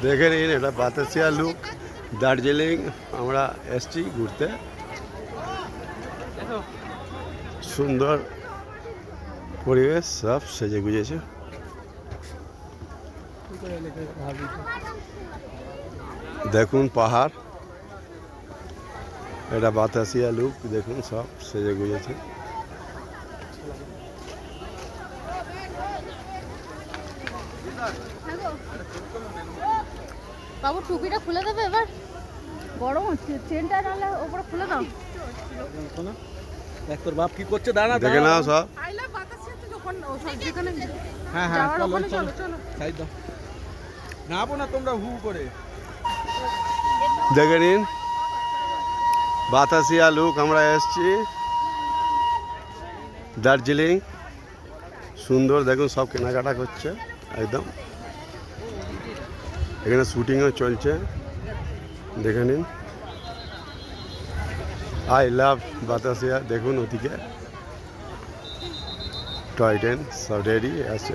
দেখে নিন, এটা বাতাসিয়া লুক দার্জিলিং আমরা এসছি ঘুরতে। সুন্দর পরিবেশ, সব সেজে গুজেছে। দেখুন পাহাড়, এটা বাতাসিয়া লুক, দেখুন সব সেজে গুজেছে। বাবু টুপিটা খুলে দেবে এবার, গরম হচ্ছে, চেনটা নাহলে ওপরে খুলে দাও। দেখ তোর বাপ কি করছে, দাঁড়া দেখে নাও সব। হ্যাঁ হ্যাঁ চলো চলো সাইড দাও, নামো না তোমরা হু করে। দেখে নিন বাতাসিয়া লুক আমরা এসছি দার্জিলিং। সুন্দর, দেখুন সব কেনাকাটা করছে একদম। এখানে শুটিংও চলছে, দেখে নিন। I love Batasia. দেখুন ওদিকে টয় ট্রেন সব রেডি আছে।